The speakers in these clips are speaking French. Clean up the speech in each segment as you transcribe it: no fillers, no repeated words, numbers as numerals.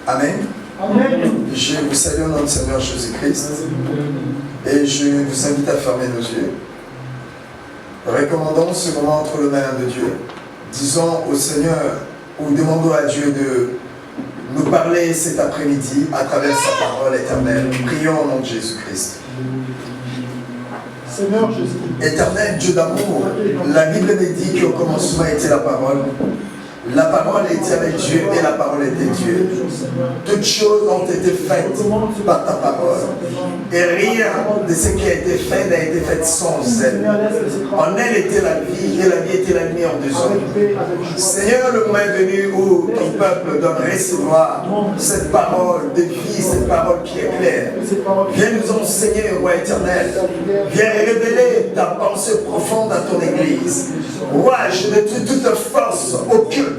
Amen. Amen. Je vous salue au nom du Seigneur Jésus-Christ et je vous invite à fermer nos yeux. Recommandons ce moment entre les mains de Dieu. Disons au Seigneur ou demandons à Dieu de nous parler cet après-midi à travers sa parole éternelle. Prions au nom de Jésus-Christ. Seigneur Jésus. Éternel Dieu d'amour, la Bible me dit qu'au commencement était la parole. La parole était avec Dieu et la parole était Dieu. Toutes choses ont été faites par ta parole. Et rien de ce qui a été fait n'a été fait sans elle. En elle était la vie et la vie était la lumière des hommes. Seigneur, le moment est venu où ton peuple doit recevoir cette parole de vie, cette parole qui est claire. Viens nous enseigner, roi éternel. Viens révéler ta pensée profonde à ton Église. Roi, je détruis toute force occulte.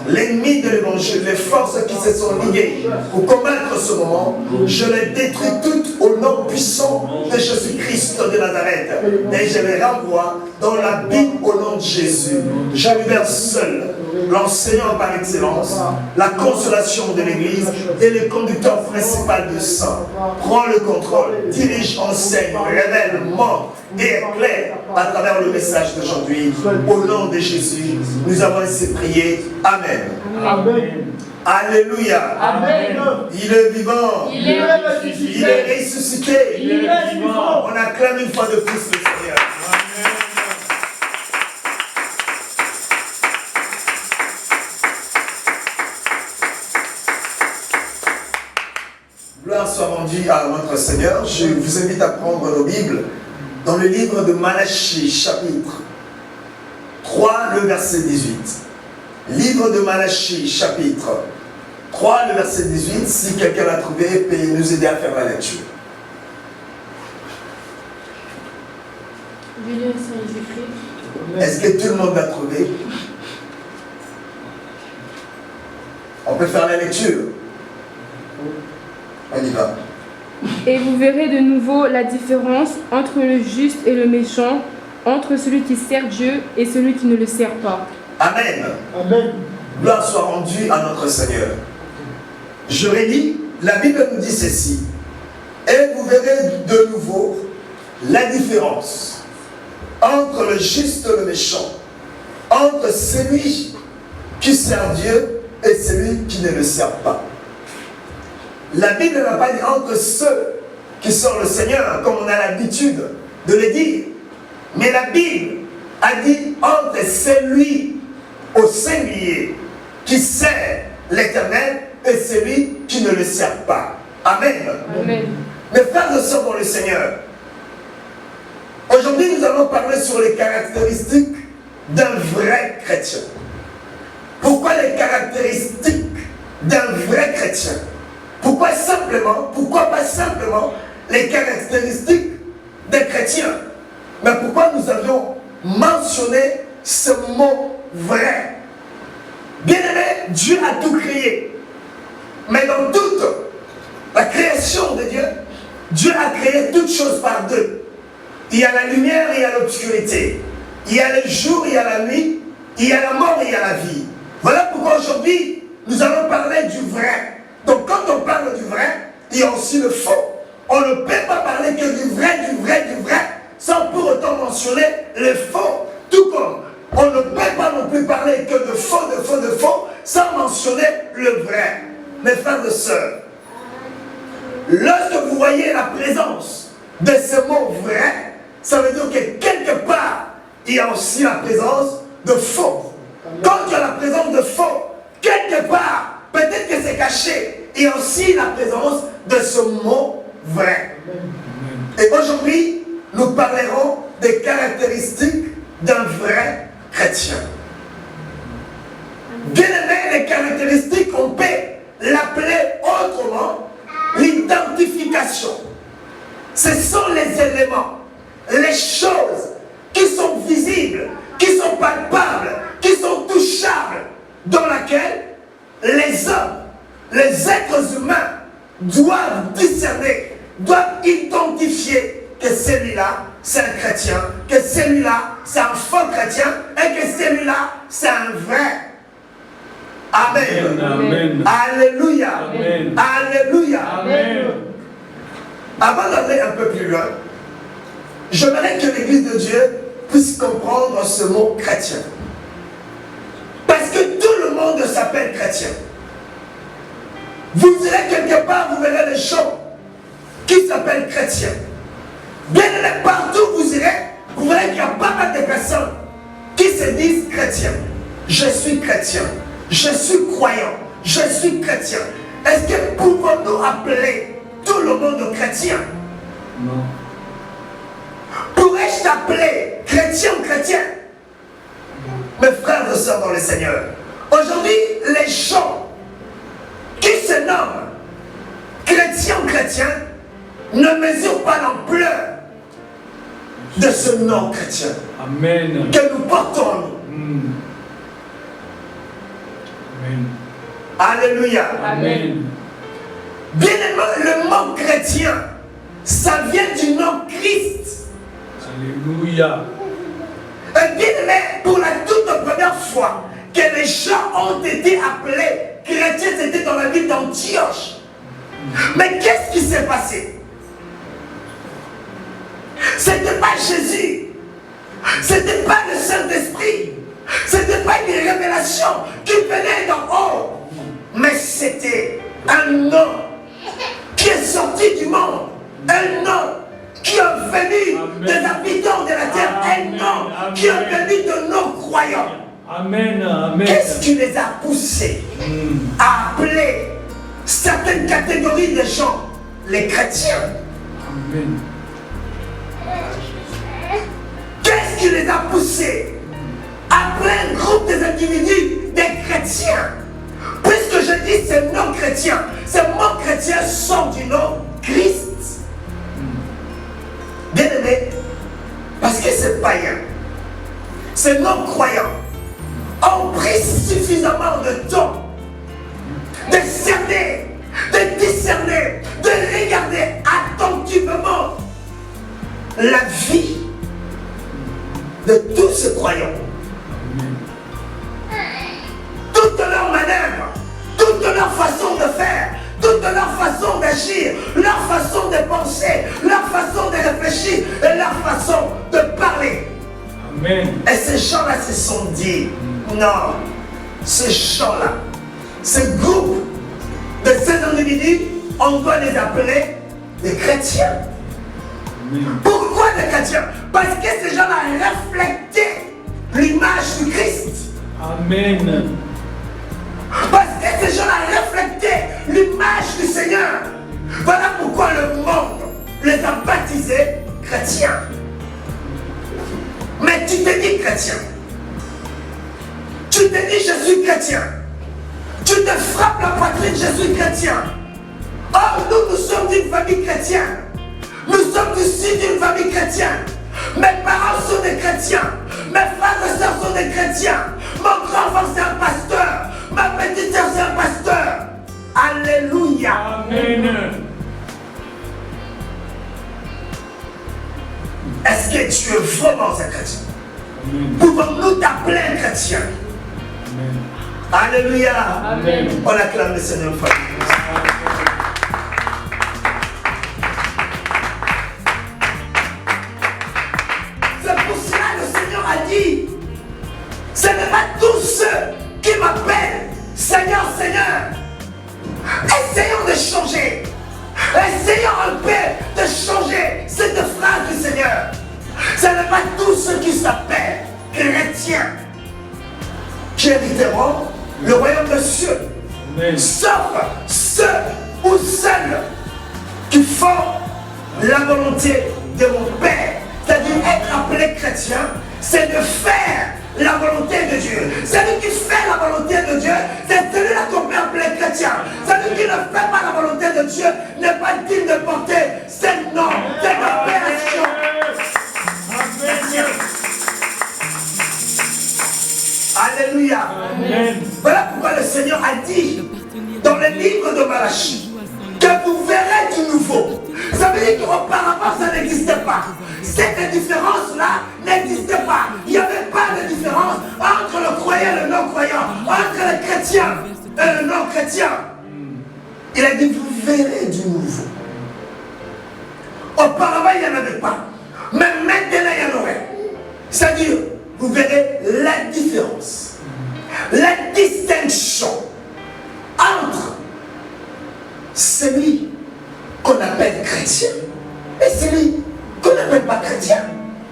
L'ennemi de l'évangile, les forces qui se sont liguées pour combattre ce moment, je les détruis toutes au nom puissant de Jésus-Christ de Nazareth. Et je les renvoie dans la Bible au nom de Jésus. Je libère seul l'enseignant par excellence, la consolation de l'Église et le conducteur principal du sang. Prends le contrôle, dirige, enseigne, révèle, montre et éclaire à travers le message d'aujourd'hui. Au nom de Jésus, nous avons ainsi prié. Amen. Amen. Alléluia. Amen. Il est vivant. Il est ressuscité. Il est ressuscité. Il est vivant. On acclame une fois de plus le Seigneur. Amen. Gloire soit rendue à notre Seigneur. Je vous invite à prendre nos Bibles dans le livre de Malachie, chapitre 3, le verset 18. Livre de Malachie, chapitre 3, le verset 18. Si quelqu'un l'a trouvé, peut nous aider à faire la lecture. Est-ce que tout le monde l'a trouvé? On peut faire la lecture. On y va. Et vous verrez de nouveau la différence entre le juste et le méchant, entre celui qui sert Dieu et celui qui ne le sert pas. Amen. Amen. Gloire soit rendue à notre Seigneur. Je redis, la Bible nous dit ceci. Et vous verrez de nouveau la différence entre le juste et le méchant, entre celui qui sert Dieu et celui qui ne le sert pas. La Bible n'a pas dit entre ceux qui servent le Seigneur, comme on a l'habitude de le dire. Mais la Bible a dit entre celui au singulier qui sert l'Éternel et celui qui ne le sert pas. Amen. Amen. Mes frères et sœurs dans le Seigneur, aujourd'hui nous allons parler sur les caractéristiques d'un vrai chrétien. Pourquoi les caractéristiques d'un vrai chrétien? Pourquoi pas simplement les caractéristiques des chrétiens? Mais pourquoi nous avions mentionné ce mot vrai? Bien aimé, Dieu a tout créé. Mais dans toute la création de Dieu, Dieu a créé toutes choses par deux. Il y a la lumière et il y a l'obscurité. Il y a le jour, il y a la nuit. Il y a la mort et il y a la vie. Voilà pourquoi aujourd'hui, nous allons parler du vrai. Donc quand on parle du vrai, il y a aussi le faux. On ne peut pas parler que du vrai, sans pour autant mentionner le faux. Tout comme on ne peut pas non plus parler que de faux, sans mentionner le vrai. Mes frères et sœurs, lorsque vous voyez la présence de ce mot vrai, ça veut dire que quelque part, il y a aussi la présence de faux. Quand il y a la présence de faux, quelque part, peut-être que c'est caché. Il y a aussi la présence de ce mot vrai. Et aujourd'hui, nous parlerons des caractéristiques d'un vrai chrétien. Bien aimé, les caractéristiques, on peut l'appeler autrement l'identification. Ce sont les éléments, les choses qui sont visibles, qui sont palpables, qui sont touchables, dans laquelle les hommes, les êtres humains doivent discerner, doivent identifier que celui-là, c'est un chrétien, que celui-là, c'est un faux chrétien, et que celui-là, c'est un vrai. Amen. Amen. Alléluia. Amen. Alléluia. Amen. Avant d'aller un peu plus loin, j'aimerais que l'Église de Dieu puisse comprendre ce mot chrétien. Parce que tout le monde s'appelle chrétien. Vous irez quelque part, vous verrez des gens qui s'appellent chrétiens. Bien aimé, partout où vous irez, vous verrez qu'il y a pas mal de personnes qui se disent chrétiens. Je suis chrétien. Je suis croyant. Je suis chrétien. Est-ce que pouvons-nous appeler tout le monde chrétien? Non. Pourrais-je t'appeler chrétien ou chrétien? Mes frères et sœurs dans le Seigneur, aujourd'hui, les gens qui se nomment chrétiens ou chrétiens ne mesurent pas l'ampleur de ce nom chrétien Amen. que nous portons. Amen. Alléluia. Amen. Bien aimé, le mot chrétien, ça vient du nom Christ. Alléluia. Et bien aimé, pour la toute première fois que les gens ont été appelés chrétiens, c'était dans la ville d'Antioche. Mais qu'est-ce qui s'est passé? C'était pas Jésus. C'était pas le Saint-Esprit. C'était pas une révélation qui venait d'en haut. Mais c'était un nom qui est sorti du monde. Un nom qui est venu des habitants de la terre. Un nom qui est venu de nos croyants. Amen. Amen. Qu'est-ce qui les a poussés à appeler certaines catégories de gens les chrétiens? Amen. Qu'est-ce qui les a poussés à appeler un groupe des individus des chrétiens? Puisque je dis ce nom chrétien, ce mot chrétien sort du nom Christ. Bien aimé, parce que ces païens, ces non-croyants, ont pris suffisamment de temps de cerner, de discerner, de regarder attentivement la vie de tous ces croyants. Toute leur manœuvre, toute leur façon de faire, toute leur façon d'agir, leur façon de penser, leur façon de réfléchir et leur façon de parler. Amen. Et ces gens-là se sont dit, non, ces gens-là, ce groupe de ces individus, on doit les appeler des chrétiens. Amen. Pourquoi des chrétiens? Parce que ces gens-là reflétaient l'image du Christ. Amen. Parce que ces gens-là reflétaient l'image du Seigneur. Voilà pourquoi le monde les a baptisés chrétiens. Mais tu te dis chrétien. Tu te dis je suis chrétien. Tu te frappes la poitrine, je suis chrétien. Or nous sommes d'une famille chrétienne. Nous sommes issus d'une famille chrétienne. Mes parents sont des chrétiens. Mes frères et sœurs sont des chrétiens. Mon grand frère c'est un pasteur. Ma petite sœur c'est un pasteur. Alléluia. Amen. Est-ce que tu es vraiment un chrétien? Amen. Pouvons-nous t'appeler un chrétien? Amen. Alléluia. Amen. On acclame le Seigneur. C'est pour cela que le Seigneur a dit, ce n'est pas tous ceux qui m'appellent Seigneur, Seigneur. Essayons de changer. Essayons un peu de changer cette phrase du Seigneur. Ce n'est pas tous ceux qui s'appellent chrétiens qui hériteront le royaume des cieux. Amen. Sauf ceux ou celles qui font la volonté de mon Père. C'est-à-dire être appelé chrétien, c'est de faire la volonté de Dieu. Celui qui fait la volonté de Dieu, c'est celui-là qu'on peut appeler chrétien. Celui qui ne fait pas la volonté de Dieu n'est pas digne de porter ce nom, cette appellation. Amen. Alléluia. Amen. Voilà pourquoi le Seigneur a dit dans le livre de Malachie que vous verrez du nouveau. Ça veut dire qu'auparavant ça n'existait pas. Cette différence-là n'existait pas. Il n'y avait pas de différence entre le croyant et le non-croyant, entre les chrétiens et le non-chrétien. Il a dit, vous verrez du nouveau. Auparavant, il n'y en avait pas. Mais maintenant, il y en aurait. C'est-à-dire, vous verrez la différence, la distinction entre celui qu'on appelle chrétien et celui qu'on n'appelle pas chrétien.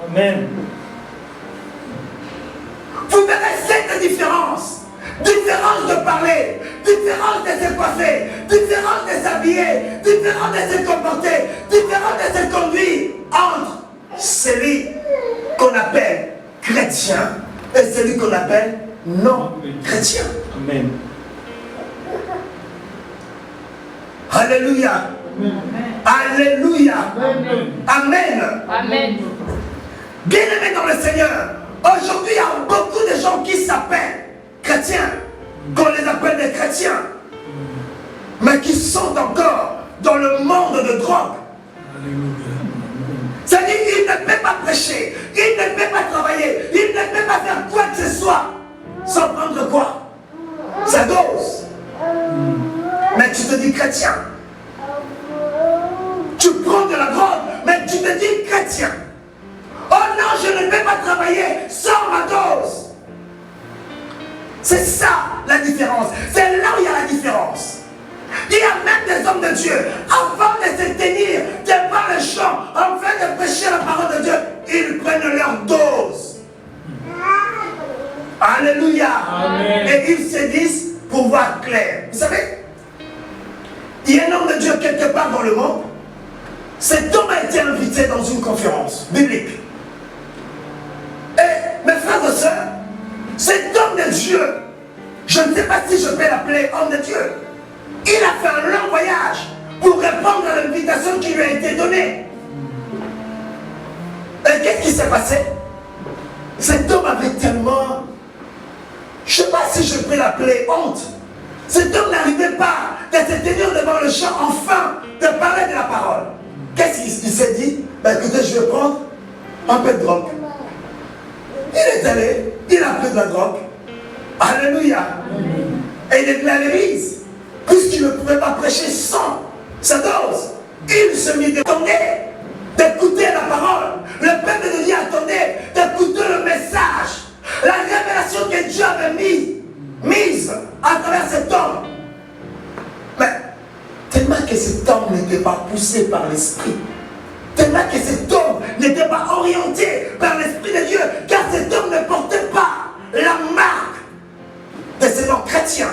Amen. Vous verrez cette différence. Différence de parler, différence de se coiffer, différence de s'habiller, différence de se comporter, différence de se conduire entre celui qu'on appelle chrétien et celui qu'on appelle non chrétien. Amen. Alléluia. Alléluia. Amen. Amen. Bien-aimés dans le Seigneur, aujourd'hui il y a beaucoup de gens qui s'appellent chrétiens, qu'on les appelle des chrétiens, mais qui sont encore dans le monde de drogue. C'est-à-dire qu'il ne peut pas prêcher, il ne peut pas travailler, il ne peut pas faire quoi que ce soit sans prendre quoi? Sa dose. Mais tu te dis chrétien. Tu prends de la drogue, mais tu te dis chrétien. Oh non, je ne peux pas travailler sans ma dose. C'est ça la différence. C'est là où il y a la différence. Il y a même des hommes de Dieu, avant de se tenir devant le champ, afin de prêcher la parole de Dieu, ils prennent leur dose. Alléluia. Amen. Et ils se disent pour voir clair. Vous savez, il y a un homme de Dieu quelque part dans le monde. Cet homme a été invité dans une conférence biblique. Et mes frères et sœurs, cet homme de Dieu, je ne sais pas si je peux l'appeler homme de Dieu, il a fait un long voyage pour répondre à l'invitation qui lui a été donnée. Et qu'est-ce qui s'est passé? Cet homme avait tellement, je ne sais pas si je peux l'appeler honte. Cet homme n'arrivait pas de se tenir devant le champ, enfin, de parler de la parole. Qu'est-ce qu'il s'est dit? Ben écoutez, je vais prendre un peu de drogue. Il est allé, il a pris de la drogue. Alléluia. Et il est venu à l'église. Puisqu'il ne pouvait pas prêcher sans sa dose, il se mit d'écouter la parole. Le peuple de Dieu attendait d'écouter le message. La révélation que Dieu avait mise à travers cet homme. Mais tellement que cet homme n'était pas poussé par l'esprit, tellement que cet homme n'était pas orienté par l'esprit de Dieu, car cet homme ne portait pas la marque de ce nom chrétien.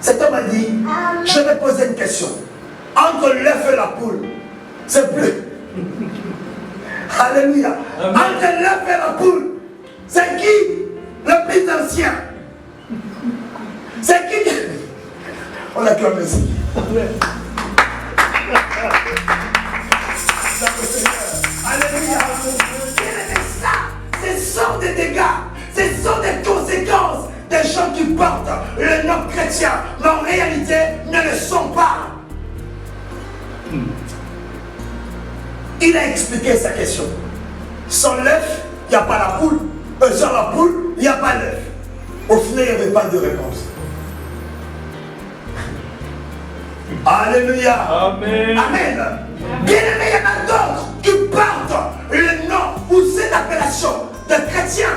Cet homme a dit, je vais poser une question. Entre l'œuf et la poule, c'est plus. Alléluia. Amen. Entre l'œuf et la poule, c'est qui le plus ancien? C'est qui? On acclame ici. Alléluia. Ce sont des dégâts, ce sont des conséquences des gens qui portent le nom chrétien, mais en réalité ne le sont pas. Il a expliqué sa question. Sans l'œuf, il n'y a pas la poule. Sans la poule, il n'y a pas l'œuf. Au final, il n'y avait pas de réponse. Alléluia. Amen. Amen. Bien aimé, il y en a d'autres qui portent le nom ou cette appellation de chrétien,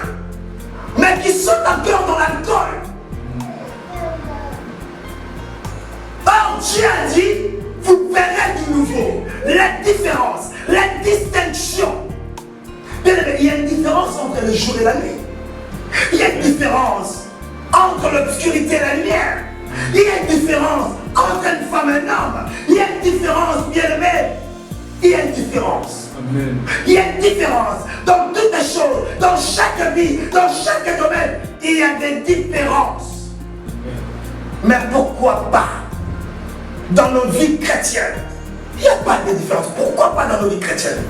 mais qui sont encore dans l'alcool. Or, Dieu a dit, vous verrez du nouveau, la différence, la distinction. Bien aimé, il y a une différence entre le jour et la nuit. Il y a une différence entre l'obscurité et la lumière. Il y a une différence entre une femme et un homme. Il y a une différence, bien aimé. Il y a une différence. Amen. Il y a une différence dans toutes les choses, dans chaque vie, dans chaque domaine. Il y a des différences. Mais pourquoi pas dans nos vies chrétiennes? Il n'y a pas de différence. Pourquoi pas dans nos vies chrétiennes?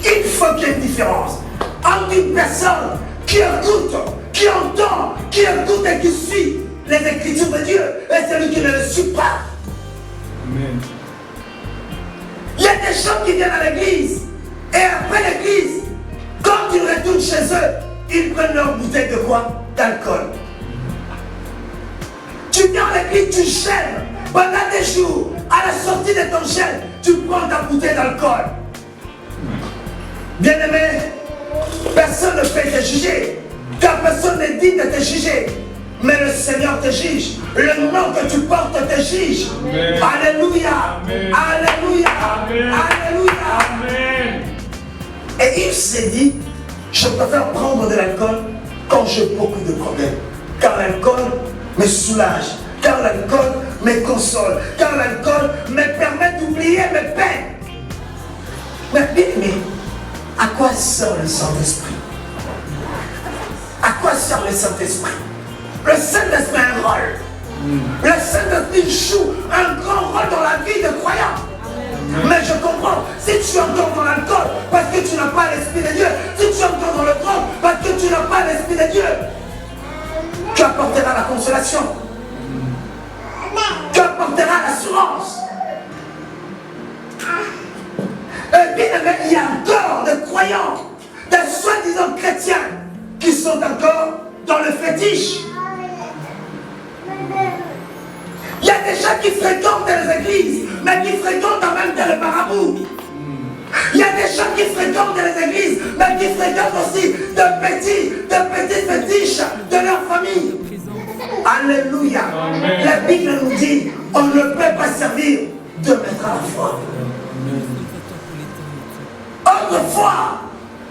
Il faut qu'il y ait une différence entre une personne qui écoute, qui entend, qui écoute et qui suit les Écritures de Dieu et celui qui ne le suit pas. Amen. Il y a des gens qui viennent à l'église et après l'église, quand ils retournent chez eux, ils prennent leur bouteille de quoi? D'alcool. Tu viens à l'église, tu gênes. Pendant des jours, à la sortie de ton gêne, tu prends ta bouteille d'alcool. Bien-aimé, personne ne peut te juger, car personne n'est digne de te juger. Mais le Seigneur te juge. Le nom que tu portes te juge. Amen. Alléluia. Amen. Alléluia. Amen. Alléluia. Amen. Et il s'est dit, je préfère prendre de l'alcool quand j'ai beaucoup de problèmes. Car l'alcool me soulage. Car l'alcool me console. Car l'alcool me permet d'oublier mes peines. Mais bien aimé, à quoi sert le Saint-Esprit? À quoi sert le Saint-Esprit? Le Saint-Esprit a un rôle. Le Saint-Esprit joue un grand rôle dans la vie de croyants. Mais je comprends, si tu es encore dans l'alcool parce que tu n'as pas l'Esprit de Dieu, si tu es encore dans le drogue parce que tu n'as pas l'Esprit de Dieu, tu apporteras la consolation. Tu apporteras l'assurance. Et bien, il y a encore des croyants, des soi-disant chrétiens qui sont encore dans le fétiche. Il y a des gens qui fréquentent les églises, mais qui fréquentent en même temps le marabout. Il y a des gens qui fréquentent les églises, mais qui fréquentent aussi de petits fétiches de leur famille. Alléluia. Amen. La Bible nous dit, on ne peut pas servir deux maîtres à la fois. Autrefois,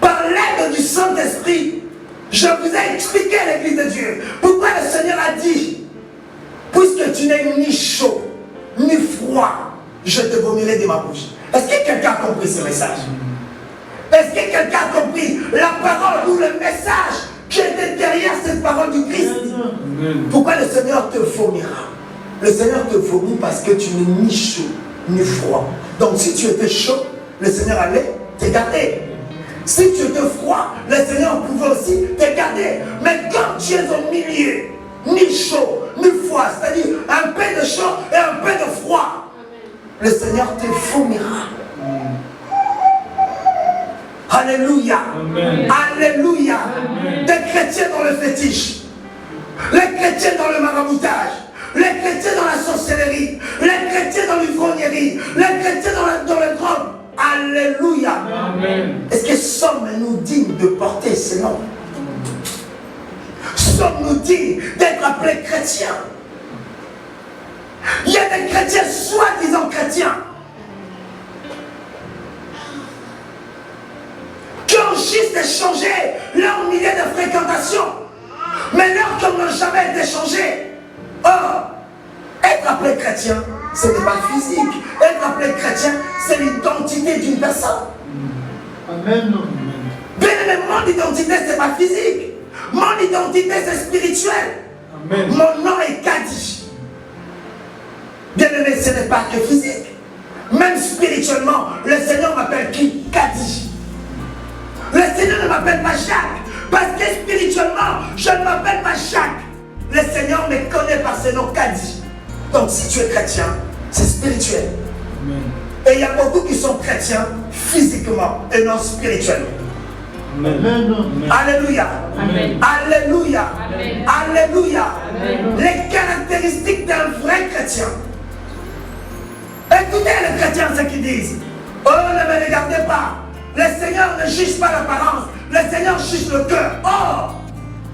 par l'aide du Saint-Esprit, je vous ai expliqué l'église de Dieu. Pourquoi le Seigneur a dit, puisque tu n'es ni chaud, ni froid, je te vomirai de ma bouche. Est-ce que quelqu'un a compris ce message? Est-ce que quelqu'un a compris la parole ou le message qui était derrière cette parole du Christ? Pourquoi le Seigneur te vomira? Le Seigneur te vomit parce que tu n'es ni chaud, ni froid. Donc si tu étais chaud, le Seigneur allait te garder. Si tu étais froid, le Seigneur pouvait aussi te garder. Mais quand tu es au milieu, ni chaud, ni froid, c'est-à-dire un peu de chaud et un peu de froid, le Seigneur te vomira. Alléluia. Amen. Alléluia. Amen. Des chrétiens dans le fétiche, les chrétiens dans le maraboutage, les chrétiens dans la sorcellerie, les chrétiens dans l'ivrognerie, les chrétiens dans le drogue. Alléluia. Amen. Est-ce que sommes-nous dignes de porter ce nom? Sommes-nous dignes d'être appelés chrétiens? Il y a des chrétiens soi-disant chrétiens qui ont juste échangé leur milieu de fréquentation, mais leur cœur n'a jamais été changé. Or, être appelé chrétien, ce n'est pas physique. Être appelé chrétien, c'est l'identité d'une personne. Amen. Bien aimé, mon identité, ce n'est pas physique. Mon identité, c'est spirituel. Amen. Mon nom est Kadi. Bien aimé, ce n'est pas que physique. Même spirituellement, le Seigneur m'appelle qui? Kadi. Le Seigneur ne m'appelle pas Jacques. Parce que spirituellement, je ne m'appelle pas Jacques. Le Seigneur me connaît par ce nom Kadi. Donc si tu es chrétien, c'est spirituel. Amen. Et il y a beaucoup qui sont chrétiens physiquement et non spirituellement. Amen. Alléluia. Amen. Alléluia. Amen. Alléluia. Amen. Les caractéristiques d'un vrai chrétien. Écoutez les chrétiens ce qu'ils disent. Oh, ne me regardez pas. Le Seigneur ne juge pas l'apparence. Le Seigneur juge le cœur. Or,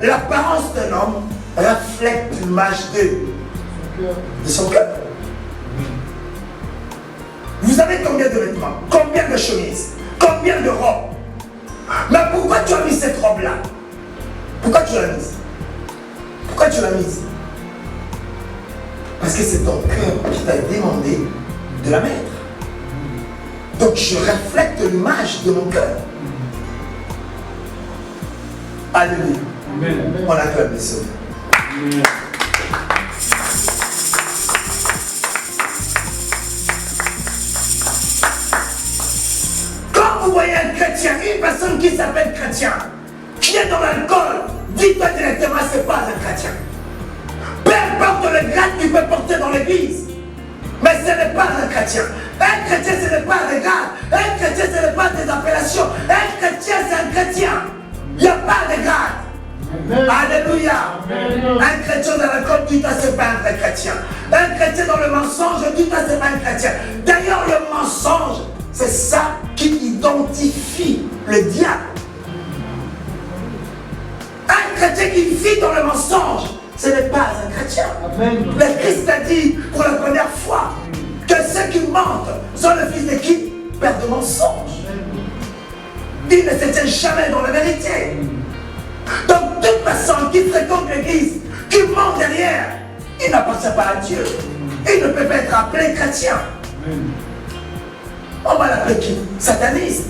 l'apparence d'un homme reflète l'image de son cœur. Vous avez combien de vêtements? Combien de chemises? Combien de robes? Mais pourquoi tu as mis cette robe-là? Pourquoi tu l'as mise? Pourquoi tu l'as mise? Parce que c'est ton cœur qui t'a demandé de la mettre. Donc je reflète l'image de mon cœur. Alléluia. Amen. On acclame le Seigneur. Amen. Quand vous voyez un chrétien, une personne qui s'appelle chrétien, qui est dans l'alcool, dites-toi directement, c'est pas un chrétien. Peu importe le grade qu'il peut porter dans l'église, mais ce n'est pas un chrétien. Un chrétien, ce n'est pas des grades. Un chrétien, ce n'est pas des appellations. Un chrétien, c'est un chrétien. Il n'y a pas de grade. Amen. Alléluia. Alléluia. Un chrétien dans la côte, tout à c'est pas un vrai chrétien. Un chrétien dans le mensonge, tout à c'est pas un chrétien. D'ailleurs, le mensonge, c'est ça qui identifie le diable. Un chrétien qui vit dans le mensonge, ce n'est pas un chrétien. Amen. Le Christ a dit pour la première fois que ceux qui mentent sont le fils de qui? Père de mensonge. Il ne se tient jamais dans la vérité. Donc toute personne qui fréquente l'église, qui ment derrière, il n'appartient pas à Dieu. Il ne peut pas être appelé chrétien. On va l'appeler qui? Sataniste.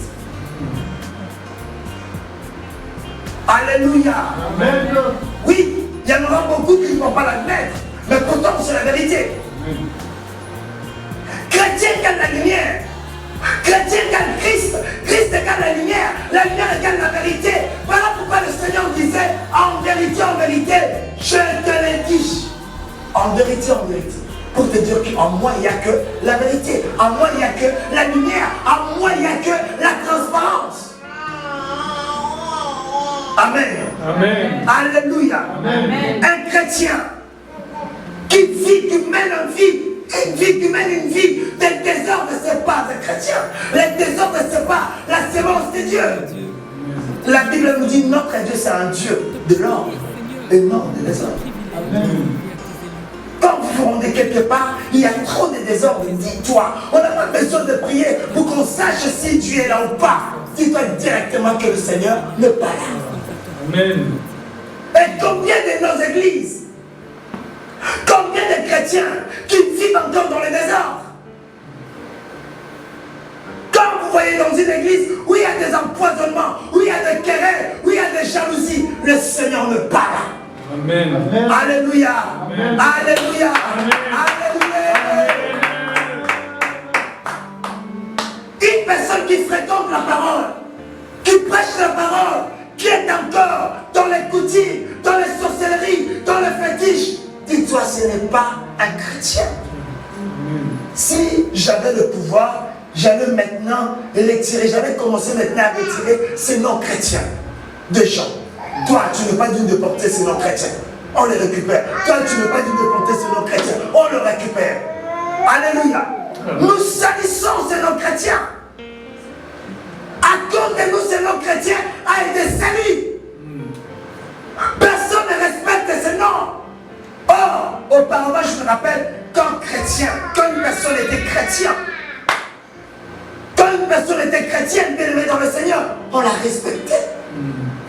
Alléluia. Amen. Oui, il y en aura beaucoup qui ne vont pas l'admettre, mais pourtant c'est la vérité. Chrétien égale la lumière. Chrétien égale Christ. Christ égale la lumière égale la vérité. Voilà pourquoi le Seigneur disait, en vérité, je te l'ai dit. En vérité. Pour te dire qu'en moi, il n'y a que la vérité. En moi, il n'y a que la lumière. En moi, il n'y a que la transparence. Amen. Amen. Alléluia. Amen. Un chrétien qui vit, qui mène une vie des désordres, ce n'est pas un chrétien. Les désordres, ce n'est pas la sémence de Dieu. La Bible nous dit notre Dieu, c'est un Dieu de l'ordre et non de désordre. Amen. Quand vous vous rendez quelque part, il y a trop de désordre. Dis-toi, on n'a pas besoin de prier pour qu'on sache si Dieu est là ou pas. Dis-toi directement que le Seigneur n'est pas là. Amen. Et combien de nos églises, combien de chrétiens qui vivent encore dans le désordre? Quand vous voyez dans une église où il y a des empoisonnements, où il y a des querelles, où il y a des jalousies, le Seigneur ne parle pas. Amen. Alléluia. Amen. Alléluia. Amen. Alléluia. Une personne qui fréquente la parole, qui prêche la parole, qui est encore dans les coutumes, dans les sorcelleries, dans les fétiches, dis-toi, ce n'est pas un chrétien. Si j'avais le pouvoir, j'allais maintenant retirer, j'allais commencer maintenant à retirer ces non-chrétiens de gens. Toi, tu n'es pas digne de porter ces non-chrétiens. On les récupère. Toi, tu n'es pas digne de porter ces non-chrétiens. On les récupère. Alléluia. Nous salissons ces non-chrétiens. À cause de nous, ces non-chrétiens a été sali. Personne ne respecte ces noms. Or, auparavant, je me rappelle, quand une personne était chrétienne, bien aimée dans le Seigneur, on la respectait.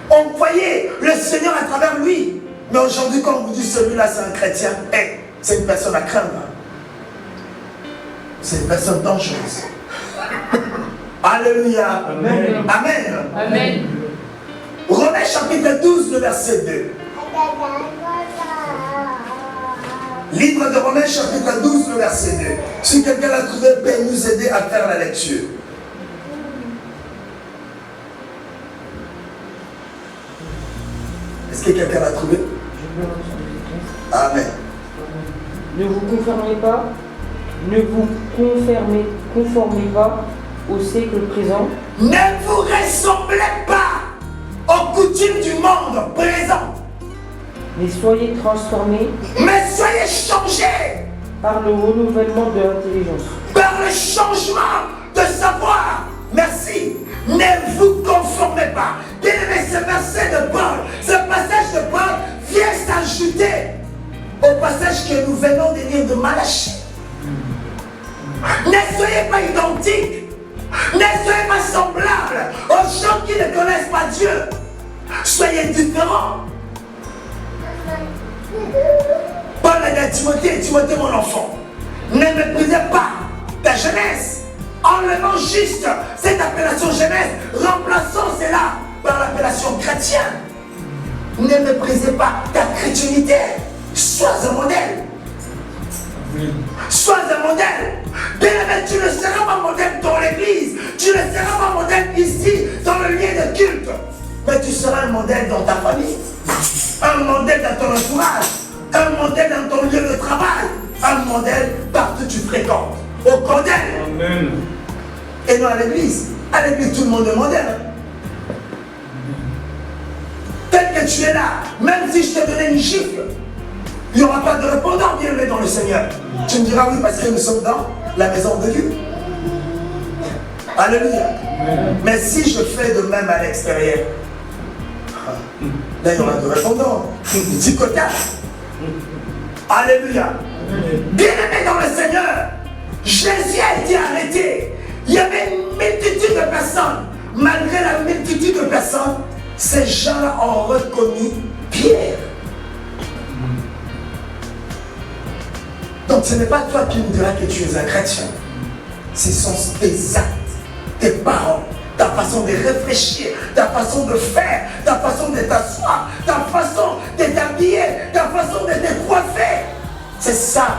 On voyait le Seigneur à travers lui. Mais aujourd'hui, quand on vous dit celui-là, c'est un chrétien, c'est une personne à craindre. C'est une personne dangereuse. Alléluia. Amen. Amen. Amen. Romains chapitre 12, le verset 2. Livre de Romains chapitre 12, le verset 2. Si quelqu'un l'a trouvé, peut nous aider à faire la lecture. Est-ce que quelqu'un l'a trouvé? Amen. Ne vous conformez pas au siècle présent, Ne vous ressemblez pas aux coutumes du monde présent, mais soyez transformés mais soyez changés par le renouvellement de l'intelligence, par le changement de savoir. Merci. Ne vous conformez pas. Bien aimé, ce verset de Paul, ce passage de Paul vient s'ajouter au passage que nous venons de lire de Malachie. Ne soyez pas identiques. Ne soyez pas semblables aux gens qui ne connaissent pas Dieu. Soyez différents. Paul a dit à Timothée, Timothée mon enfant, ne méprisez pas ta jeunesse. Enlevant juste cette appellation jeunesse, remplaçons cela par l'appellation chrétienne. Ne méprisez pas ta chrétienté. Sois un modèle. Sois un modèle. Bien aimé, tu ne seras pas modèle dans l'église. Tu ne seras pas modèle ici, dans le lieu de culte. Mais tu seras un modèle dans ta famille. Un modèle dans ton entourage. Un modèle dans ton lieu de travail. Un modèle partout où tu fréquentes. Au modèle. Amen. Et non à l'église. À l'église, tout le monde est modèle. Tel que que tu es là, même si je te donnais une gifle, il n'y aura pas de répondant bien-aimé dans le Seigneur. Tu me diras oui parce que nous sommes dans la maison de Dieu. Alléluia. Mais si je fais de même à l'extérieur, là il y aura de répondants. Du côté. Alléluia. Bien-aimé dans le Seigneur, Jésus a été arrêté. Il y avait une multitude de personnes. Malgré la multitude de personnes, ces gens-là ont reconnu Pierre. Donc ce n'est pas toi qui me diras que tu es un chrétien. Ce sont tes actes, tes paroles, ta façon de réfléchir, ta façon de faire, ta façon de t'asseoir, ta façon de t'habiller, ta façon de te coiffer. C'est ça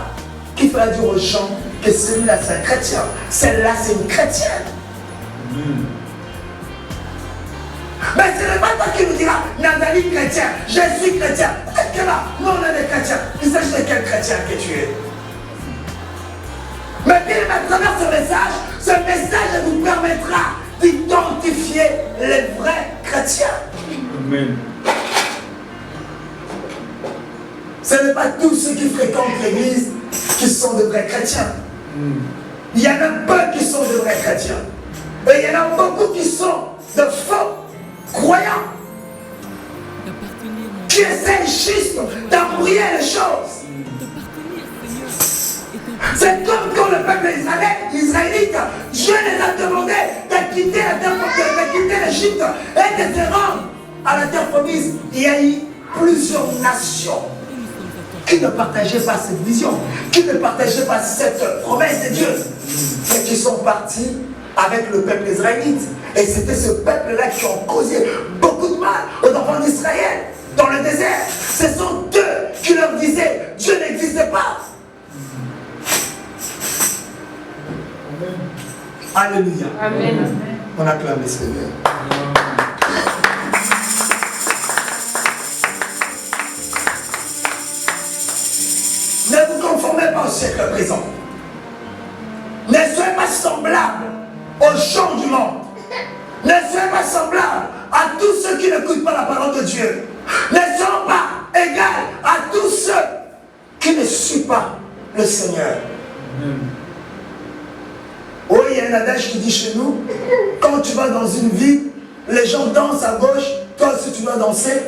qui fera dire aux gens que celui-là c'est un chrétien, celle-là c'est une chrétienne. Mais ce n'est pas toi qui nous diras, Nathalie chrétien, je suis chrétien. Est-ce que là, nous on est des chrétiens. Il s'agit de quel chrétien que tu es. Mais bien à travers ce message nous permettra d'identifier les vrais chrétiens. Amen. Ce n'est pas tous ceux qui fréquentent l'église qui sont de vrais chrétiens. Il y en a peu qui sont de vrais chrétiens. Et il y en a beaucoup qui sont de faux croyants. Qui essaient juste d'embrouiller les choses. C'est comme quand le peuple israélite, Dieu les a demandé de quitter l'Égypte et de se rendre à la terre promise. Il y a eu plusieurs nations qui ne partageaient pas cette vision, qui ne partageaient pas cette promesse de Dieu, mais qui sont partis avec le peuple israélite. Et c'était ce peuple-là qui ont causé beaucoup de mal aux enfants d'Israël dans le désert. Ce sont eux qui leur disaient Dieu n'existe pas. Alléluia. Amen. On acclame le Seigneur. Ne vous conformez pas au siècle présent. Ne soyez pas semblables aux gens du monde. Ne soyez pas semblables à tous ceux qui n'écoutent pas la parole de Dieu. Ne soyez pas égales à tous ceux qui ne suivent pas le Seigneur. Oui, il y a un adage qui dit chez nous, quand tu vas dans une ville, les gens dansent à gauche, toi aussi tu dois danser.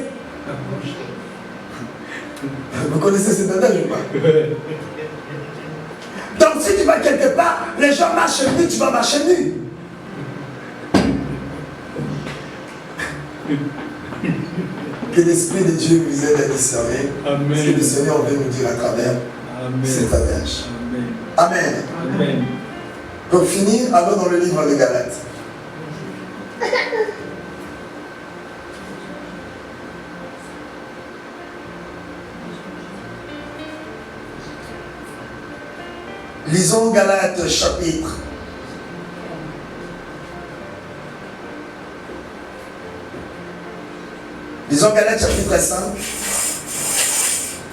Vous connaissez cet adage ou pas? Donc si tu vas quelque part, les gens marchent nu, tu vas marcher nu. Que l'Esprit de Dieu vous aide à discerner ce que le Seigneur veut nous dire à travers cet adage. Amen. Amen. Pour finir, allons dans le livre de Galates. Lisons Galates chapitre. Lisons Galates chapitre 5,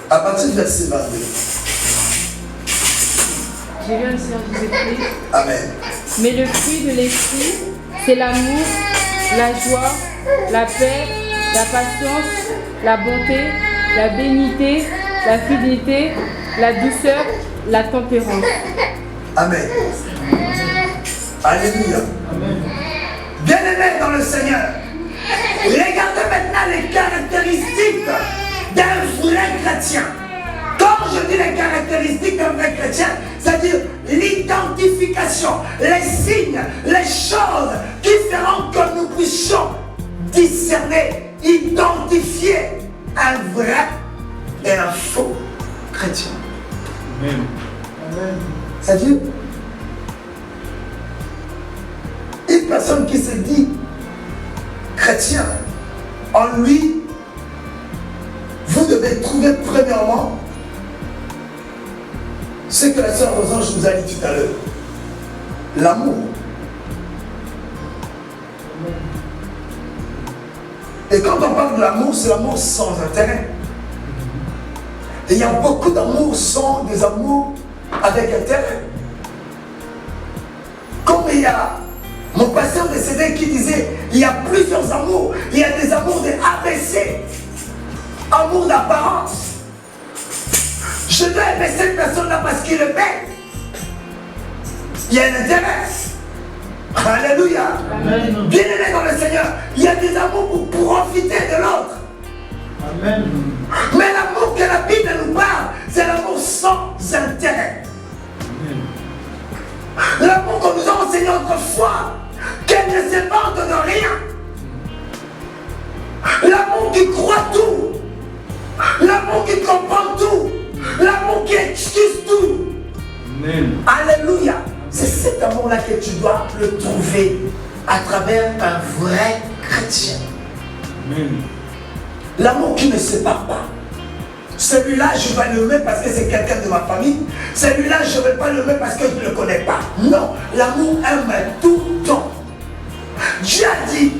à partir du verset 22. J'ai lu un Seigneur Jésus-Christ. Amen. Mais le fruit de l'esprit, c'est l'amour, la joie, la paix, la patience, la bonté, la bénignité, la fidélité, la douceur, la tempérance. Amen. Alléluia. Bien-aimés dans le Seigneur, regardez maintenant les caractéristiques d'un vrai chrétien. Quand je dis les caractéristiques d'un vrai chrétien, c'est-à-dire l'identification, les signes, les choses qui feront que nous puissions discerner, identifier un vrai et un faux chrétien. Amen. C'est-à-dire, une personne qui se dit chrétien, en lui, vous devez trouver premièrement ce que la sœur Rosange nous a dit tout à l'heure. L'amour. Et quand on parle de l'amour, c'est l'amour sans intérêt. Et il y a beaucoup d'amour sans des amours avec intérêt. Comme il y a mon pasteur décédé qui disait, il y a plusieurs amours. Il y a des amours des ABC. amour d'apparence. Je dois aimer cette personne-là parce qu'il est belle. Il y a un intérêt. Alléluia. Bien aimé dans le Seigneur, il y a des amours pour profiter de l'autre. Amen. Mais l'amour que la Bible nous parle, c'est l'amour sans intérêt. L'amour que nous avons enseigné autrefois, qu'elle ne se vante de rien. L'amour qui croit tout. L'amour qui comprend tout. L'amour qui excuse tout. Amen. Alléluia. C'est cet amour-là que tu dois le trouver à travers un vrai chrétien. Amen. L'amour qui ne sépare pas. Celui-là, je vais l'aimer parce que c'est quelqu'un de ma famille. Celui-là, je ne vais pas l'aimer parce que je ne le connais pas. Non, l'amour aime tout le temps. Dieu a dit,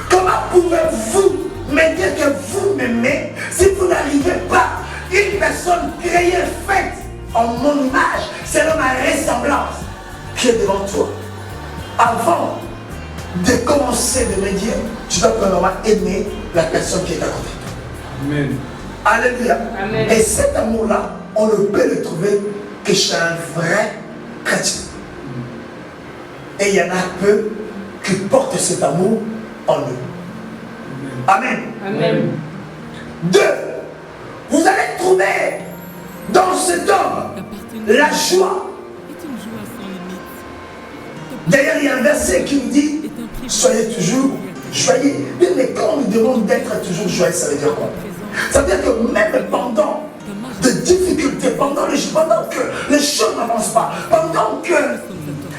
comment pouvez-vous me dire que vous m'aimez si vous n'arrivez pas? Une personne créée, faite en mon image, selon ma ressemblance, qui est devant toi. Avant de commencer de me dire, tu dois premièrement aimer la personne qui est à côté de toi. Amen. Alléluia. Amen. Et cet amour-là, on ne peut le trouver que chez un vrai chrétien. Et il y en a peu qui portent cet amour en eux. Amen. Amen. 2. Vous allez trouver dans cet homme la joie. D'ailleurs, il y a un verset qui nous dit, soyez toujours joyeux. Mais quand on nous demande d'être toujours joyeux, ça veut dire quoi? Ça veut dire que même pendant des difficultés, pendant que les choses n'avancent pas, pendant que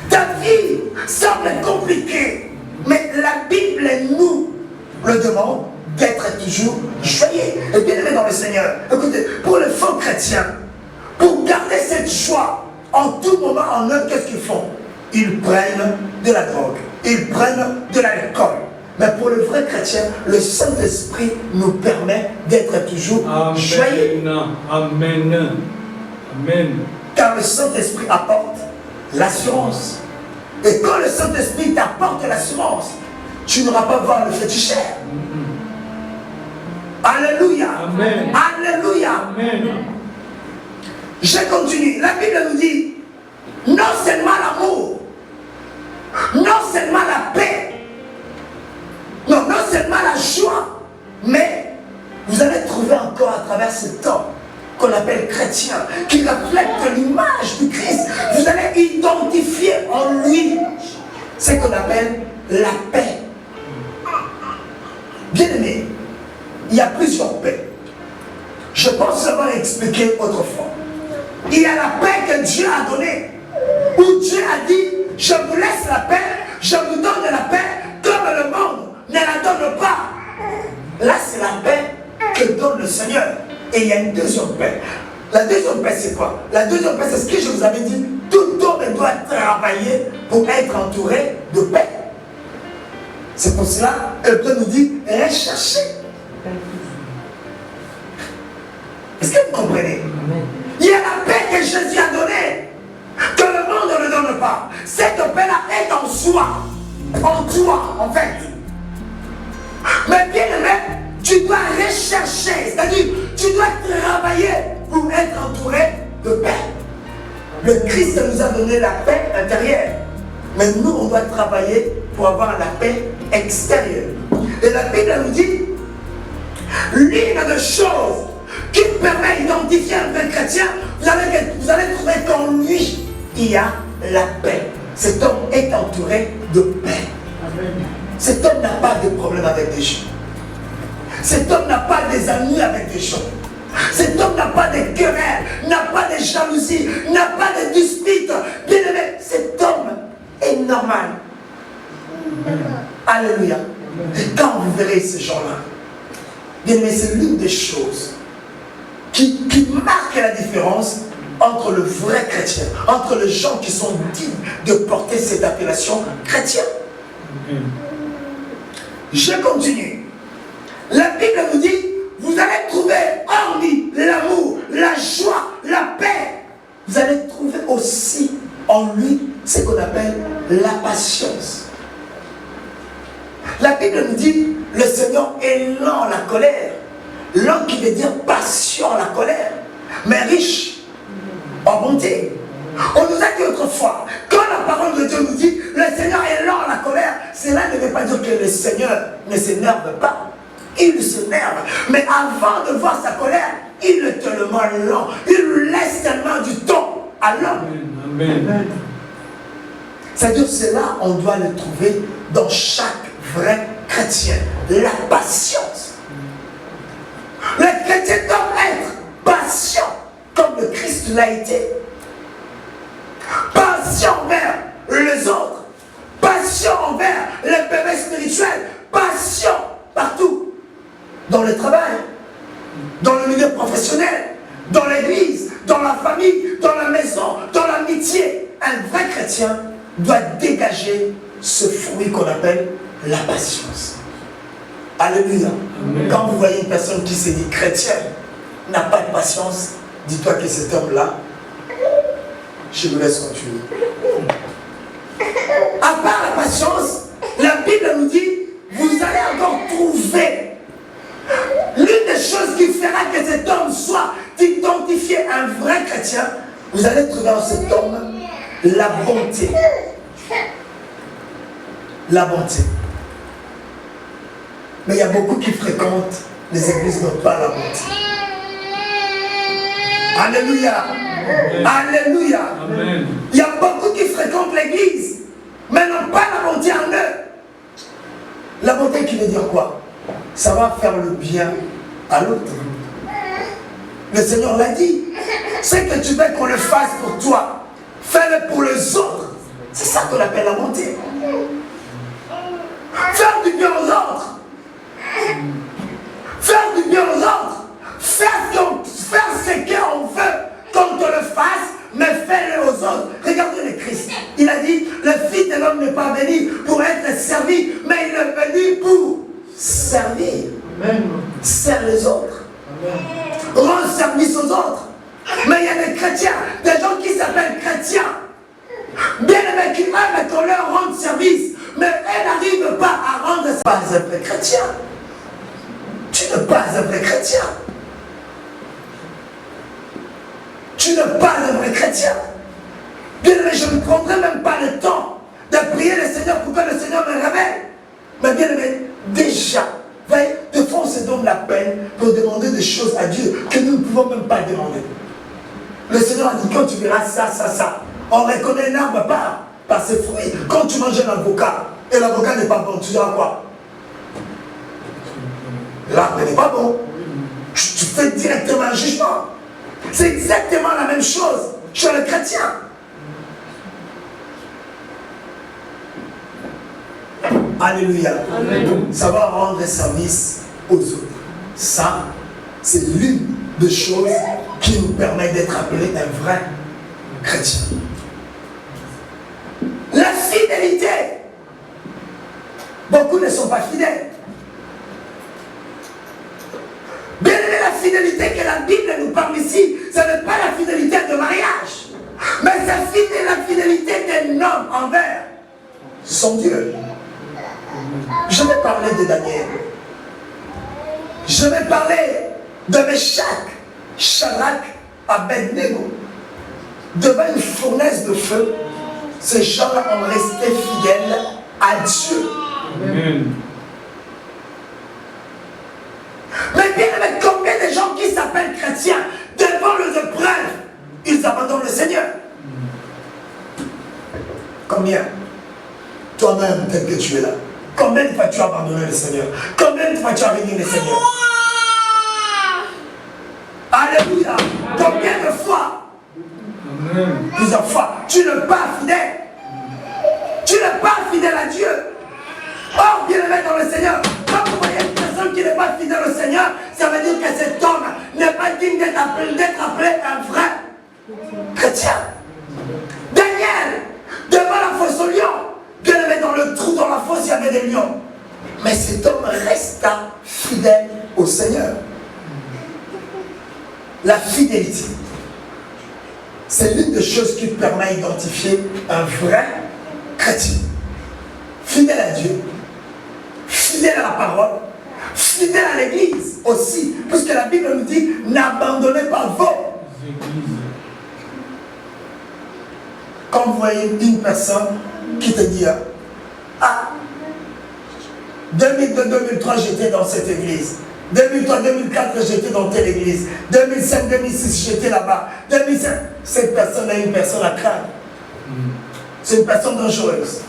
ta vie semble compliquée, mais la Bible nous le demande d'être toujours joyeux. Et bien aimé dans le Seigneur, écoutez, pour les faux chrétiens, pour garder cette joie en tout moment en eux, qu'est-ce qu'ils font? Ils prennent de la drogue, ils prennent de l'alcool. Mais pour le vrai chrétien, le Saint-Esprit nous permet d'être toujours joyeux. Amen. Amen. Car le Saint-Esprit apporte l'assurance. Et quand le Saint-Esprit t'apporte l'assurance, tu n'auras pas voir le féticheur. Alléluia. Amen. Alléluia. Amen. Je continue. La Bible nous dit, non seulement l'amour, non seulement la paix, non seulement la joie, mais vous allez trouver encore à travers cet homme qu'on appelle chrétien, qui reflète l'image du Christ, vous allez identifier en lui ce qu'on appelle la paix. Bien aimé, il y a plusieurs paix. Je pense l'avoir expliqué autrefois. Il y a la paix que Dieu a donnée, où Dieu a dit, je vous laisse la paix, je vous donne la paix, comme le monde ne la donne pas. Là, c'est la paix que donne le Seigneur. Et il y a une deuxième paix. La deuxième paix, c'est quoi? La deuxième paix, c'est ce que je vous avais dit. Tout homme doit travailler pour être entouré de paix. C'est pour cela que Dieu nous dit, recherchez. Est-ce que vous comprenez? Il y a la paix que Jésus a donnée, que le monde ne donne pas. Cette paix-là est en soi, en toi, en fait. Mais bien aimé, tu dois rechercher, c'est-à-dire, tu dois travailler pour être entouré de paix. Le Christ nous a donné la paix intérieure, mais nous, on doit travailler pour avoir la paix extérieure. Et la Bible nous dit, l'une des choses qui permet d'identifier un vrai chrétien, vous allez trouver qu'en lui, il y a la paix. Cet homme est entouré de paix. Amen. Cet homme n'a pas de problème avec des gens. Cet homme n'a pas des amis avec des gens. Cet homme n'a pas de querelles, n'a pas de jalousie, n'a pas de disputes. Bien aimé, cet homme est normal. Alléluia. Et quand vous verrez ces gens-là, bien aimé, c'est l'une des choses qui marque la différence entre le vrai chrétien, entre les gens qui sont dignes de porter cette appellation chrétien. Je continue. La Bible nous dit, vous allez trouver hormis l'amour, la joie, la paix, vous allez trouver aussi en lui ce qu'on appelle la patience. La Bible nous dit, le Seigneur est lent à la colère, L'homme qui veut dire passion, la colère, mais riche en bonté. On nous a dit autrefois, quand la parole de Dieu nous dit le Seigneur est lent à la colère, cela ne veut pas dire que le Seigneur ne s'énerve pas. Il s'énerve, mais avant de voir sa colère, il est tellement lent, il laisse tellement du temps à l'homme. Amen. C'est-à-dire cela, on doit le trouver dans chaque vrai chrétien. La patience. Le chrétien doit être patient, comme le Christ l'a été. Patient envers les autres. Patient envers les bébés spirituels. Patient partout. Dans le travail, dans le milieu professionnel, dans l'église, dans la famille, dans la maison, dans l'amitié. Un vrai chrétien doit dégager ce fruit qu'on appelle la patience. Alléluia. Amen. Quand vous voyez une personne qui se dit chrétienne, n'a pas de patience, dis-toi que cet homme-là, je me laisse continuer. À part la patience, la Bible nous dit, vous allez encore trouver l'une des choses qui fera que cet homme soit identifié un vrai chrétien. Vous allez trouver en cet homme la bonté. La bonté. Mais il y a beaucoup qui fréquentent les églises n'ont pas la bonté. Alléluia. Amen. Alléluia. Amen. Il y a beaucoup qui fréquentent l'église, mais n'ont pas la bonté en eux. La bonté qui veut dire quoi? Ça va faire le bien à l'autre. Le Seigneur l'a dit. Ce que tu veux qu'on le fasse pour toi, fais-le pour les autres. C'est ça qu'on appelle la bonté. Faire du bien aux autres. Faire du bien aux autres. Faire ce qu'on veut qu'on te le fasse, mais fais-le aux autres. Regardez le Christ. Il a dit, le Fils de l'homme n'est pas venu pour être servi, mais il est venu pour servir. Amen. Sers les autres. Amen. Rends service aux autres. Mais il y a des chrétiens, des gens qui s'appellent chrétiens, bien aimés qui aiment qu'on leur rende service, mais elles n'arrivent pas à rendre service. Pas un vrai chrétien. Tu n'es pas un vrai chrétien. Tu n'es pas un vrai chrétien. Bien aimé, je ne prendrai même pas le temps de prier le Seigneur pour que le Seigneur me révèle. Mais bien aimé, déjà, voyez, des fois on se donne la peine pour demander des choses à Dieu que nous ne pouvons même pas demander. Le Seigneur a dit, quand tu verras ça, ça, ça, on reconnaît un arbre par ses fruits. Quand tu manges un avocat, et l'avocat n'est pas bon, tu diras quoi? L'arbre n'est pas bon. Tu fais directement un jugement. C'est exactement la même chose chez le chrétien. Alléluia. Amen. Savoir rendre service aux autres. Ça, c'est l'une des choses qui nous permet d'être appelé un vrai chrétien. La fidélité. Beaucoup ne sont pas fidèles. Bien aimé, la fidélité que la Bible nous parle ici, ce n'est pas la fidélité de mariage, mais c'est la fidélité d'un homme envers son Dieu. Je vais parler de Daniel. Je vais parler de Meshach, Shadrach, Abednego. Devant une fournaise de feu, ces gens-là ont resté fidèles à Dieu. Amen. Mais bien aimé, combien de gens qui s'appellent chrétiens, devant les épreuves, ils abandonnent le Seigneur? Combien? Toi-même, tel que tu es là. Combien de fois tu as abandonné le Seigneur? Combien de fois tu as renié le Seigneur? Alléluia! Combien de fois? Amen. Plusieurs fois. Tu n'es pas fidèle. Tu n'es pas fidèle à Dieu. Or, bien aimé dans le Seigneur, quand vous voyez une personne qui n'est pas fidèle au Seigneur, ça veut dire que cet homme n'est pas digne d'être appelé un vrai chrétien. Daniel, devant la fosse aux lions, bien aimé, dans le trou, dans la fosse, il y avait des lions. Mais cet homme resta fidèle au Seigneur. La fidélité, c'est l'une des choses qui permet d'identifier un vrai chrétien. Fidèle à Dieu, fidèle à la parole, Fidèle à l'église aussi, puisque la Bible nous dit, n'abandonnez pas vos. Quand vous voyez une personne qui te dit, ah, 2002-2003 j'étais dans cette église, 2003-2004 j'étais dans telle église, 2005-2006 j'étais là-bas, 2005, cette personne est une personne à craindre. C'est une personne dangereuse.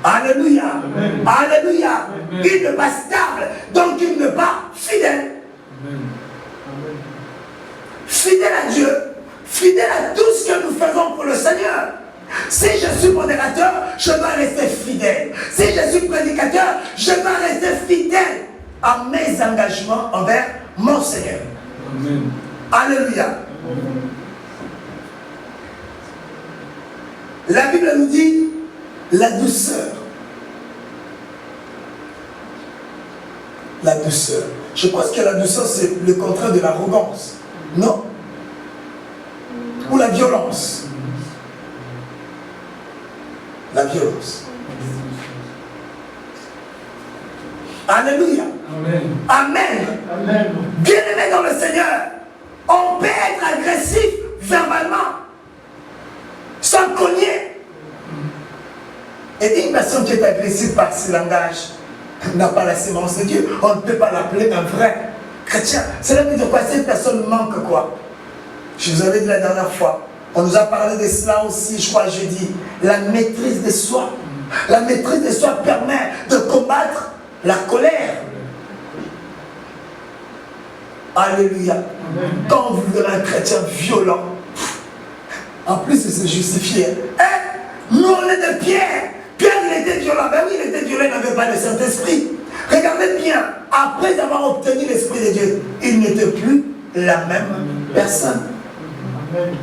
Alléluia. Amen. Alléluia. Amen. Il n'est pas stable, donc il n'est pas fidèle. Amen. Fidèle à Dieu, fidèle à tout ce que nous faisons pour le Seigneur. Si je suis modérateur, je dois rester fidèle. Si je suis prédicateur, je dois rester fidèle à mes engagements envers mon Seigneur. Amen. Alléluia. La Bible nous dit la douceur. La douceur. Je pense que la douceur, c'est le contraire de l'arrogance. Non. Ou la violence. La violence. Alléluia. Amen. Amen. Amen. Bien-aimé dans le Seigneur, on peut être agressif verbalement, sans cogner. Et une personne qui est agressive par ce langage n'a pas la sémence de Dieu. On ne peut pas l'appeler un vrai chrétien. Cela veut dire quoi? Cette personne manque quoi? Je vous avais dit la dernière fois, on nous a parlé de cela aussi, je crois, jeudi. La maîtrise de soi. La maîtrise de soi permet de combattre la colère. Alléluia. Amen. Quand vous verrez un chrétien violent, en plus il se justifie. Nous on est de Pierre. Pierre il était violent. Ben oui, il était violent, il n'avait pas le Saint-Esprit. Regardez bien, après avoir obtenu l'Esprit de Dieu, il n'était plus la même personne. Amen.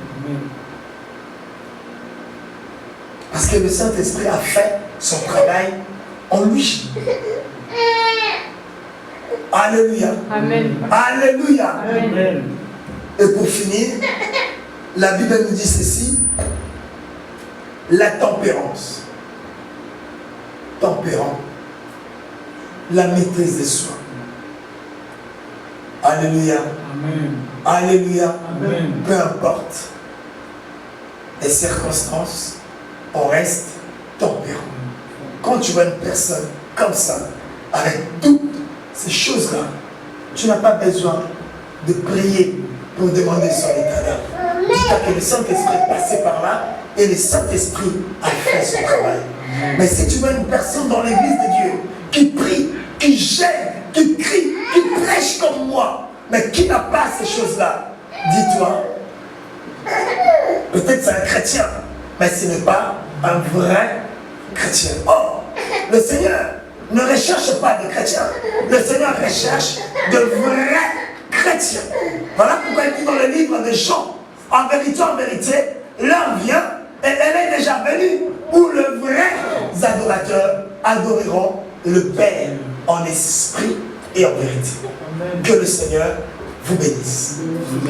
Parce que le Saint-Esprit a fait son travail en lui. Alléluia. Amen. Alléluia. Amen. Et pour finir, la Bible nous dit ceci, la tempérance. Tempérant, la maîtrise de soi. Alléluia. Amen. Alléluia. Amen. Peu importe les circonstances, on reste tempérant. Quand tu vois une personne comme ça, avec toutes ces choses-là, tu n'as pas besoin de prier pour demander son état d'âme. Dis-toi que le Saint-Esprit est passé par là et le Saint-Esprit a fait son travail. Mais si tu vois une personne dans l'église de Dieu qui prie, qui gêne, qui crie, qui prêche comme moi, mais qui n'a pas ces choses-là, dis-toi, peut-être c'est un chrétien, mais ce n'est pas un vrai chrétien. Oh, le Seigneur ne recherche pas de chrétiens. Le Seigneur recherche de vrais chrétiens. Voilà pourquoi il dit dans le livre de Jean, en vérité, l'heure vient, et elle est déjà venue, où les vrais adorateurs adoreront le Père en esprit et en vérité. Que le Seigneur vous bénisse. Amen.